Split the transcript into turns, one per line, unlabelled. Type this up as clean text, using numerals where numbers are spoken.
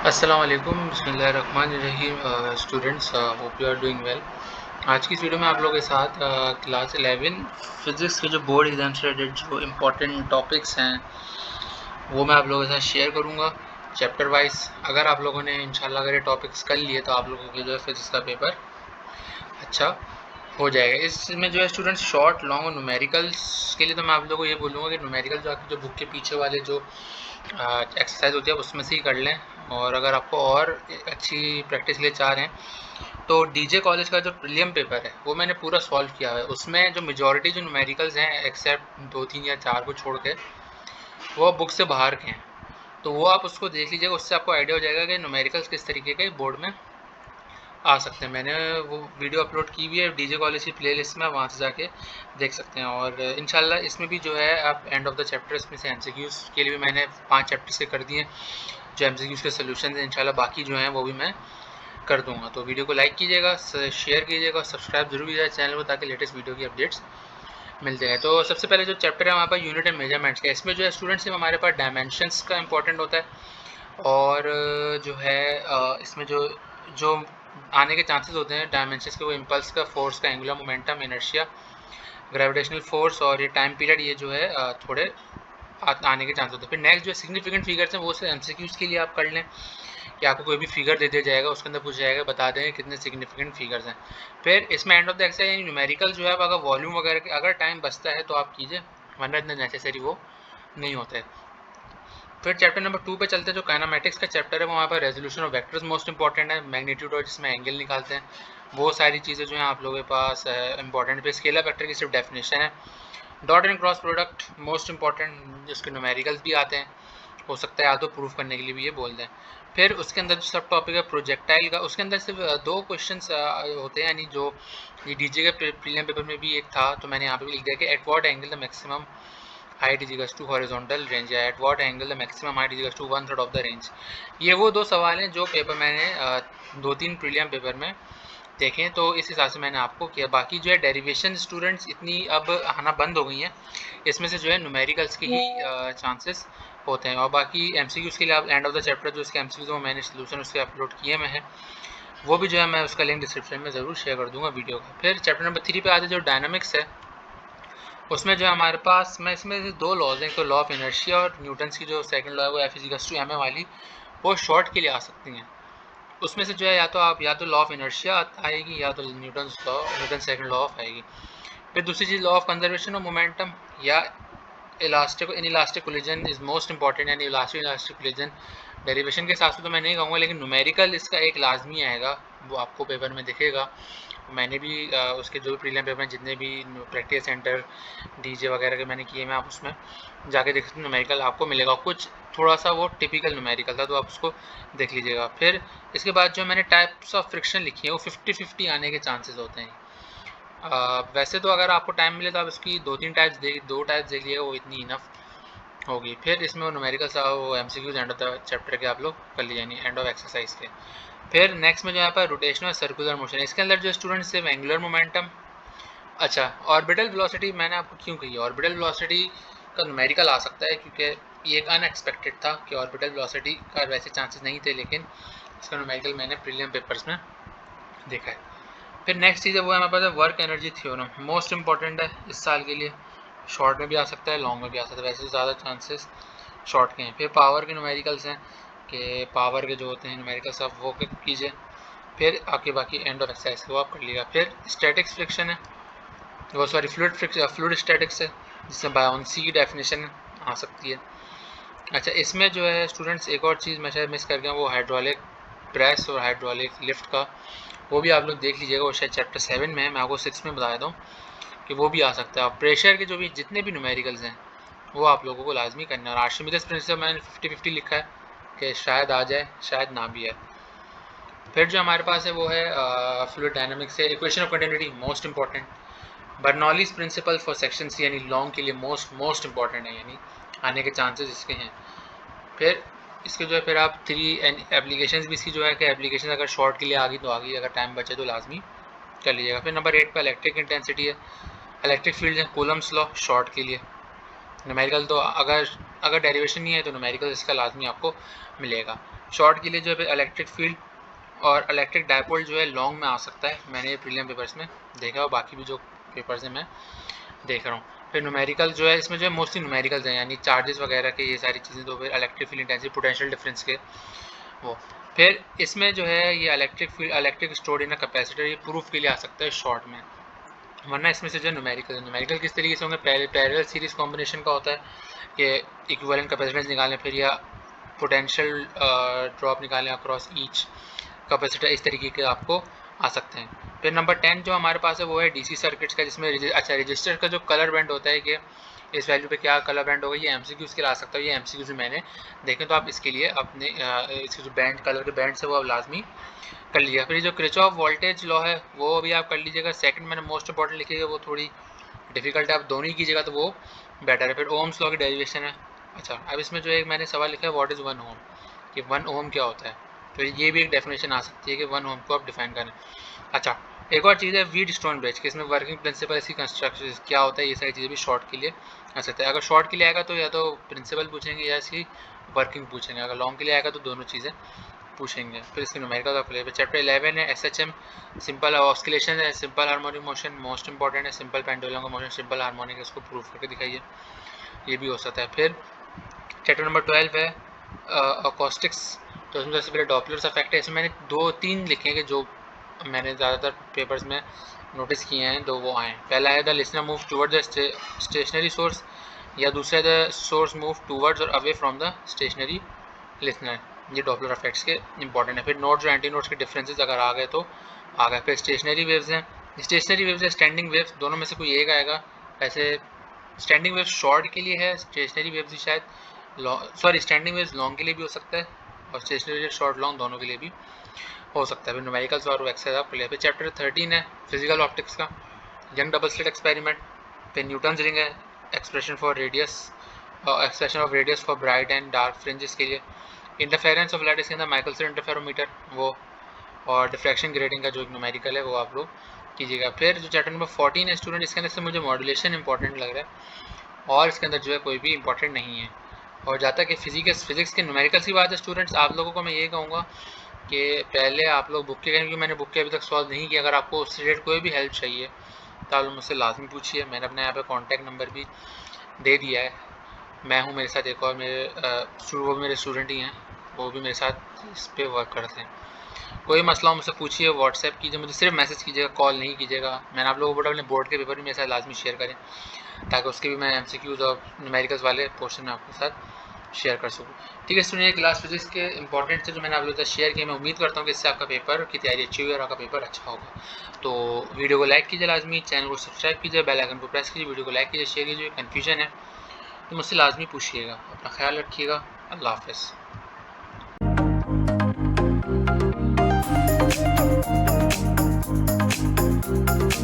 अस्सलाम वालेकुम बिस्मिल्लाहिर्रहमानिर्रहीम students, hope you are doing well. आज की इस वीडियो में आप लोगों के साथ क्लास 11 फिज़िक्स के जो बोर्ड एग्जाम से रिलेटेड जो इम्पोर्टेंट टॉपिक्स हैं वो मैं आप लोगों के साथ शेयर करूंगा चैप्टर वाइज। अगर आप लोगों ने इंशाल्लाह अगर ये टॉपिक्स कर लिए तो आप लोगों के जो है फिज़िक्स का पेपर अच्छा हो जाएगा। इसमें जो है स्टूडेंट्स शॉर्ट लॉन्ग और न्यूमेरिकल्स के लिए तो मैं आप लोगों को ये बोलूँगा कि न्यूमेरिकल जो आपकी जो बुक के पीछे वाले जो एक्सरसाइज होती है उसमें से ही कर लें। और अगर आपको और अच्छी प्रैक्टिस के लिए चाह रहे हैं तो डीजे कॉलेज का जो प्रीलियम पेपर है वो मैंने पूरा सॉल्व किया है। उसमें जो मेजॉरिटी जो न्यूमेरिकल्स हैं एक्सेप्ट 2 3 या 4 को छोड़ के वो बुक से बाहर के हैं, तो वो आप उसको देख लीजिएगा। उससे आपको आइडिया हो जाएगा कि न्यूमेरिकल्स किस तरीके के बोर्ड में आ सकते हैं। मैंने वो वीडियो अपलोड की हुई है डीजे कॉलेज की प्लेलिस्ट में, वहाँ से जाके देख सकते हैं। और इंशाल्लाह इसमें भी जो है आप एंड ऑफ द चैप्टर इसमें से एमसीक्यूज़ के लिए भी मैंने 5 चैप्टर्स के कर दिए जो एमसीक्यूज़ के सोल्यूशन हैं। इंशाल्लाह बाकी जो हैं वो भी मैं कर दूंगा। तो वीडियो को लाइक कीजिएगा, शेयर कीजिएगा और सब्सक्राइब जरूर कीजिएगा चैनल को, ताकि लेटेस्ट वीडियो की अपडेट्स मिलते हैं। तो सबसे पहले जो चैप्टर है हमारे पास यूनिट एंड मेजरमेंट्स का, इसमें जो है स्टूडेंट्स हमारे पास डायमेंशंस का इंपॉर्टेंट होता है। और जो है इसमें जो जो आने के चांसेस होते हैं डायमेंशंस के, वो इम्पल्स का, फोर्स का, angular momentum, inertia, gravitational force और ये टाइम पीरियड, ये जो है थोड़े आने के चांस होते हैं। फिर नेक्स्ट जो सिग्निफिकेंट फिगर्स हैं वो से एमसीक्यूज़ के लिए आप कर लें कि आपको कोई भी फिगर दे दिया जाएगा, उसके अंदर पूछा जाएगा बता दें कितने सिग्निफिकेंट फिगर्स हैं। फिर इसमें एंड ऑफ द एक्सरसाइज यानी न्यूमेरिकल जो है अगर वॉल्यूम वगैरह अगर टाइम बचता है तो आप कीजिए, वरना इतना नेसेसरी वो नहीं होता है। फिर चैप्टर नंबर 2 पे चलते हैं। जो काइनामेटिक्स का चैप्टर है वो वहाँ पर resolution of vectors most important है, मैग्नीट्यूड और जिसमें एंगल निकालते हैं, वो सारी चीज़ें जो हैं आप लोगों के पास इंपॉर्टेंट। फिर स्केलर वेक्टर की सिर्फ डेफिनेशन है। Dot and cross product most important, जिसके न्यूमेरिकल्स भी आते हैं, हो सकता है या तो प्रूफ करने के लिए भी ये बोल दें। फिर उसके अंदर जो सब टॉपिक है प्रोजेक्टाइल का, उसके अंदर सिर्फ 2 क्वेश्चंस होते हैं, यानी जो ये डीजे के प्रीलियम पेपर में भी एक था, तो मैंने यहाँ पे भी लिख दिया कि at what angle the maximum height is equals to horizontal range, या at what angle the maximum height is equals to 1/3 of the range. ये वो 2 सवाल हैं जो पेपर मैंने 2 3 प्रीलियम पेपर में देखें, तो इस हिसाब से मैंने आपको किया। बाकी जो है डेरिवेशन स्टूडेंट्स इतनी अब आना बंद हो गई हैं, इसमें से जो है न्यूमेरिकल्स के ही चांसेस होते हैं। और बाकी एमसीक्यूज़ के लिए आप एंड ऑफ द चैप्टर जो इसके एमसीक्यूज़ वो मैंने सोल्यूशन उसके अपलोड किए में है, वो भी जो है मैं उसका लिंक डिस्क्रिप्शन में ज़रूर शेयर कर दूंगा वीडियो का। फिर चैप्टर नंबर 3 पे आते जो डायनामिक्स है, उसमें जो है हमारे पास मैं इसमें से 2 लॉज हैं, तो लॉ ऑफ इनर्शिया और न्यूटन्स की जो सेकंड लॉ है वो F is equals to M A वाली, वो शॉर्ट के लिए आ सकती हैं। उसमें से जो है या तो लॉ ऑफ इनर्शिया आएगी या तो न्यूटन सेकंड लॉ ऑफ आएगी। फिर दूसरी चीज़ law of conservation of momentum या elastic in elastic collision is most important, यानी इलास्टिक इलास्टिक कोलिजन। डेरिवेशन के हिसाब से तो मैं नहीं कहूँगा, लेकिन न्यूमेरिकल इसका एक लाजमी आएगा, वो आपको पेपर में दिखेगा। मैंने भी उसके जो प्रीलियम पेपर में जितने भी प्रैक्टिस सेंटर डीजे वगैरह के मैंने किए, मैं आप उसमें जाके देख सकते हैं, न्यूमेरिकल आपको मिलेगा। कुछ थोड़ा सा वो टिपिकल न्यूमेरिकल था, तो आप उसको देख लीजिएगा। फिर इसके बाद जो मैंने टाइप्स ऑफ फ्रिक्शन लिखी है वो 50-50 आने के चांसेस होते हैं। वैसे तो अगर आपको टाइम मिले तो आप इसकी 2 3 टाइप्स दो टाइप्स देख लीजिएगा, वो इतनी इनफ होगी। फिर इसमें वो न्यूमेरिकल सा वो MCQs end of the chapter के आप लोग कर लीजिए, यानी एंड ऑफ एक्सरसाइज के। फिर नेक्स्ट में जो यहाँ पर रोटेशनल सर्कुलर मोशन, इसके अंदर जो स्टूडेंट सिर्फ एंगुलर मोमेंटम, अच्छा ऑर्बिटल वेलोसिटी मैंने आपको क्यों कही, ऑर्बिटल वेलोसिटी का न्यूमेरिकल आ सकता है क्योंकि ये एक अनएक्सपेक्टेड था कि ऑर्बिटल वेलोसिटी का वैसे चांसेस नहीं थे, लेकिन इसका न्यूमेरिकल मैंने प्रीलियम पेपर्स में देखा है। फिर नेक्स्ट चीज़ है वो हमारे पास work energy theorem, most important है इस साल के लिए, शॉर्ट में भी आ सकता है लॉन्ग में भी आ सकता है, वैसे ज़्यादा चांसेस शॉर्ट के हैं। फिर पावर के न्यूमेरिकल्स हैं कि पावर के जो होते हैं न्यूमेरिकल्स आप वो कीजिए। फिर आके बाकी एंड ऑफ एक्सरसाइज को आप कर लीजिएगा। फिर स्टैटिक्स फ्रिक्शन है, वो सॉरी फ्लूइड स्टैटिक्स है, जिसमें बायोन्सी की डेफिनेशन आ सकती है। अच्छा इसमें जो है स्टूडेंट्स एक और चीज़ मैं शायद मिस कर गया, वो हाइड्रोलिक प्रेस और हाइड्रोलिक लिफ्ट का, वो भी आप लोग देख लीजिएगा, वो शायद चैप्टर 7 में है, मैं आपको 6 में बता देता हूँ कि वो भी आ सकता है। और प्रेशर के जो भी जितने भी न्यूमेरिकल्स हैं वो आप लोगों को लाजमी करना है। और आर्शिमिदस प्रिंसिपल मैंने 50-50 लिखा है कि शायद आ जाए शायद ना भी आए। फिर जो हमारे पास है वो है फ्लूइड डायनामिक्स है, equation of continuity most important, Bernoulli's principle for section C यानी लॉन्ग के लिए मोस्ट इंपॉर्टेंट है, यानी आने के चांसेस इसके हैं। फिर इसके जो है फिर आप 3 एप्लीकेशंस भी इसकी जो है कि एप्लीकेशन अगर शॉर्ट के लिए आ गई तो आ गई, अगर टाइम बचे तो लाजमी कर लीजिएगा। फिर नंबर 8 पर इलेक्ट्रिक इंटेंसिटी है, इलेक्ट्रिक फील्ड है, कूलम्स लॉ शॉर्ट के लिए, न्यूमेरिकल तो अगर अगर डेरिवेशन नहीं है तो न्यूमेरिकल इसका लाजमी आपको मिलेगा। शॉर्ट के लिए जो है इलेक्ट्रिक फील्ड और इलेक्ट्रिक डायपोल जो है लॉन्ग में आ सकता है, मैंने ये प्रीलिम पेपर्स में देखा और बाकी भी जो पेपर्स हैं मैं देख रहा हूँ। फिर न्यूमेरिकल जो है इसमें जो है मोस्टली न्यूमेरिकल्स हैं, यानी चार्जेस वगैरह के ये सारी चीज़ें, तो फिर electric field intensity potential difference के वो। फिर इसमें जो है ये इलेक्ट्रिक स्टोर्ड इन कैपेसिटर, ये प्रूफ के लिए आ सकता है शॉर्ट में, वरना इसमें से जो न्यूमेरिकल किस तरीके से होंगे, पैरेलल सीरीज कॉम्बिनेशन का होता है कि इक्विवेलेंट कैपेसिटेंस निकालें फिर या पोटेंशियल ड्रॉप निकालें अक्रॉस ईच कैपेसिटर, इस तरीके के आपको आ सकते हैं। फिर नंबर 10 जो हमारे पास है वो है डीसी सर्किट्स का, जिसमें रजिस्टर का जो कलर बैंड होता है कि इस वैल्यू पे क्या कलर बैंड होगा, ये एमसीक्यूज़ के लिए आ सकता है। ये एमसीक्यूज़ मैंने देखें तो आप इसके लिए अपने इसके जो बैंड कलर के बैंड है वो आप लाजमी कर लीजिएगा। फिर जो क्रिचॉफ वोल्टेज लॉ है वो भी आप कर लीजिएगा। सेकंड मैंने मोस्ट इंपॉर्टेंट लिखिएगा, वो थोड़ी डिफिकल्ट है, आप दोनों ही कीजिएगा तो वो बेटर है। फिर ओम्स लॉ की डेरिवेशन है। अच्छा, अब इसमें जो एक मैंने सवाल लिखा है व्हाट इज़ 1 ओम, कि 1 ओम क्या होता है, तो ये भी एक डेफिनेशन आ सकती है कि 1 ओम को आप डिफाइन करें। अच्छा, एक और चीज़ है व्हीटस्टोन ब्रिज की, इसमें वर्किंग प्रिंसिपल, इसकी कंस्ट्रक्शन क्या होता है, ये सारी चीज़ें भी शॉर्ट के लिए आ सकता है। अगर शॉर्ट के लिए आएगा तो या तो प्रिंसिपल पूछेंगे या इसकी वर्किंग पूछेंगे, अगर लॉन्ग के लिए आएगा तो दोनों चीज़ें पूछेंगे। फिर इसके न्यूमेरिकल का फिर चैप्टर 11 है एसएचएम, सिंपल ऑस्किलेशन है, simple harmonic motion most important है, सिंपल पेंडुलम का मोशन, सिंपल हार्मोनिक है, इसको प्रूफ करके दिखाइए, ये भी हो सकता है। फिर चैप्टर नंबर 12 है अकॉस्टिक्स, तो इसमें सबसे पहले डॉपलर्स इफेक्ट है। इसमें मैंने 2-3 लिखे हैं कि जो मैंने ज़्यादातर पेपर्स में नोटिस किए हैं, दो वो आए। पहला है the listener move toward the stationary source, या दूसरा है द सोर्स मूव टूवर्ड्स और away from the stationary listener, ये डॉपलर इफेक्ट्स के इंपॉर्टेंट है। फिर नोट्स और एंटी नोट्स के डिफरेंसेस अगर आ गए तो आ गए। फिर स्टेशनरी वेव्स हैं, स्टेशनरी वेव्स है स्टैंडिंग वेव्स, दोनों में से कोई एक आएगा। वैसे स्टैंडिंग वेव्स शॉर्ट के लिए है, स्टेशनरी वेव्स शायद स्टैंडिंग वेव्स लॉन्ग के लिए भी हो सकता है और स्टेशनरी वेव्स शॉर्ट लॉन्ग दोनों के लिए भी हो सकता है। फिर न्यूमेरिकल्स और एक्सरसाइज आप क्लियर। फिर चैप्टर 13 है फिजिकल ऑप्टिक्स का, यंग डबल स्लिट एक्सपेरिमेंट। फिर न्यूटन्स रिंग है, expression for radius, expression of radius for bright and dark fringes के लिए। इंटरफेरेंस ऑफ लाइट इसके अंदर माइकलसन इंटरफेरोमीटर वो, और डिफ्रैक्शन ग्रेडिंग का जो न्यूमेरिकल है वो आप लोग कीजिएगा। फिर जो चैप्टर नंबर 14 है स्टूडेंट, इसके अंदर से मुझे मॉड्यूलेशन इंपॉर्टेंट लग रहा है और इसके अंदर जो है कोई भी इंपॉर्टेंट नहीं है। और जाता कि फिजिक्स के न्यूमेरिकल्स की बात है स्टूडेंट्स, आप लोगों को मैं ये कहूँगा कि पहले आप लोग बुक के, क्योंकि मैंने बुक के अभी तक सॉल्व नहीं किया, अगर आपको उससे रिलेटेड कोई भी हेल्प चाहिए तो आप मुझसे लाजमी पूछिए। मैंने अपने यहाँ पे कॉन्टैक्ट नंबर भी दे दिया है। मैं हूँ, मेरे साथ एक और वो भी मेरे स्टूडेंट ही हैं, वो भी मेरे साथ इस पर वर्क करते हैं। कोई मसला हो मुझसे पूछिए, व्हाट्सएप कीजिए, मुझे सिर्फ मैसेज कीजिएगा, कॉल नहीं कीजिएगा। मैंने आप लोगों को बोला अपने बोर्ड के पेपर भी मेरे साथ लाजमी शेयर करें, ताकि उसके भी मैं एमसीक्यूज़ और न्यूमेरिकल्स वाले पोर्शन में आपके साथ शेयर कर सकूँ। ठीक है स्टूडेंट, क्लास फिजिक्स के इंपॉर्टेंट से जो मैंने आप लोगों के साथ शेयर किया, मैं उम्मीद करता हूँ कि इससे आपका पेपर की तैयारी अच्छी हुई और आपका पेपर अच्छा होगा। तो वीडियो को लाइक कीजिए लाजमी, चैनल को सब्सक्राइब कीजिए, बेल आइकन को प्रेस कीजिए, वीडियो को लाइक कीजिए, शेयर कीजिए। कन्फ्यूजन है तो मुझसे लाजमी पूछिएगा। अपना ख्याल रखिएगा। अल्लाह हाफ़िज़।